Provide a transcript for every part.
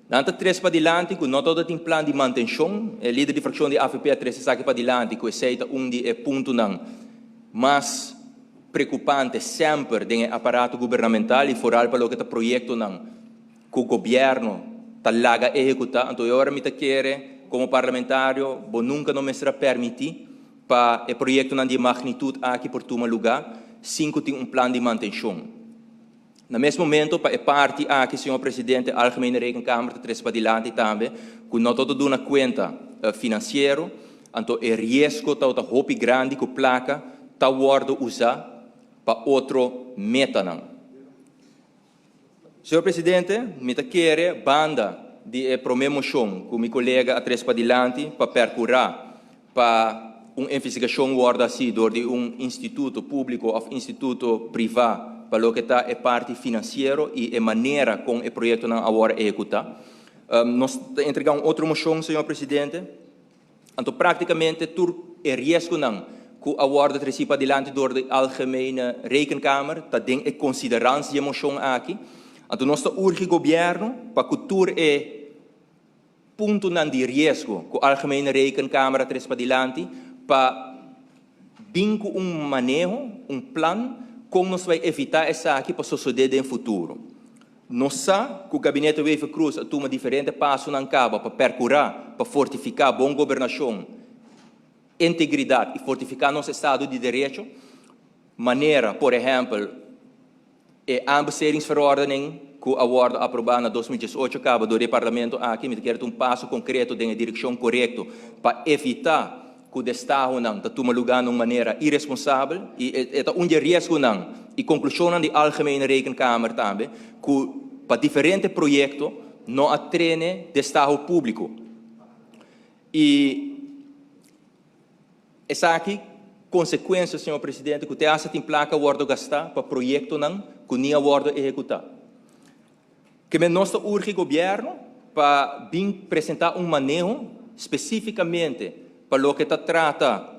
Nanta tres para dilante, que não todo tem plano de manutenção, o líder de fração de AFP a tres saque para dilante, que aceita de ponto não, mas preocupante sempre do aparato governamental e foral para o que está projeto não, que o governo está laga executar, então eu agora me quero como parlamentário, eu nunca não me será permitir para o projeto não de magnitude aqui por tomar lugar, cinco tem plano de manutenção. No mesmo momento, para a parte aqui, senhor presidente, a Algemene Rekenkamer está tres para dilante também, que não todo uma conta financeiro, então o risco está hopi grande que a placa está usada para outro meta não. Senhor presidente, me quero banda de promoção com meu colega a tres para dilante para percorrer para uma investigação guarda assim de instituto público ou instituto privado para o que está a parte financeira e a maneira como o projeto não agora é executado. Nós entregamos outra moção, senhor presidente. Então, praticamente, tudo é risco não que agora recebe adiante door de Algemene Rekenkamer, está em consideração de moção aqui. Então, nós urge o governo para que tudo é ponto não de risco que a Algemene Rekenkamer recebe adiante para vincular manejo, plano como nós vamos evitar essa aqui para suceder no futuro. Nós sabemos que o gabinete Wave Cruz toma diferentes passos na cabo para percorrer, para fortificar a boa governação, integridade e fortificar nosso Estado de Direito. Maneira, por exemplo, a ambassadoringsverordening que a Word aprovada em 2018 cabo do Parlamento aqui, me quer passo concreto na direção correta para evitar que o Estado não toma lugar de uma maneira irresponsável e é risco não e conclusão de Algemene Rekenkamer também que para diferentes projetos não atreine o Estado público e essa aqui consequência, senhor presidente, que o tem placa guarda gastar para projeto não que nem guarda executar que nós urge o governo para vir apresentar manejo especificamente para o que trata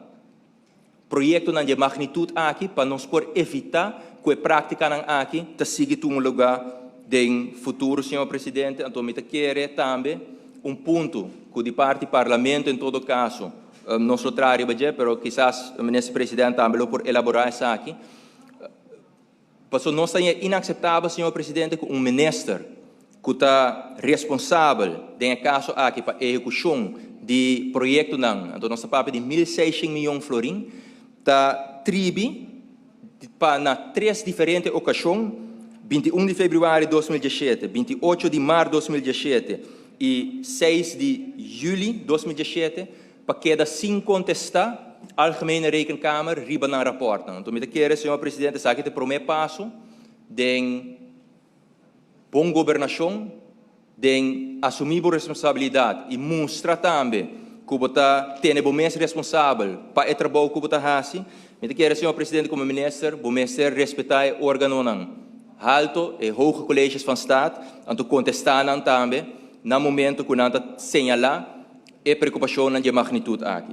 projeto de magnitude aqui, para nós poder evitar que a prática aqui siga um lugar no futuro, senhor presidente. Então, me quero também ponto que de parte do parlamento, em todo caso, nós traria, mas quizás o ministro presidente também por elaborar isso aqui. Mas nós é inaceitável, senhor presidente, que ministro que está responsável, em caso aqui, para a execução de projeto não, então nossa papo de 1.600 milhões de florins, está tribi para três diferentes ocasiões, 21 de fevereiro de 2017, 28 de março de 2017 e 6 de julho de 2017, para queda sem contestar a Algemene Rekenkamer riba na rapporto. Então, me quero, senhor presidente, sabe que o primeiro passo de boa governação, de assumir a responsabilidade e mostrar também que você tem o mesmo responsável para o trabalho que você faz. Eu quero, senhor presidente, como ministro, você respeitar o órgão alto e hoge colégios van Estado, então contestar também, no momento que você señalar a preocupação de magnitude aqui.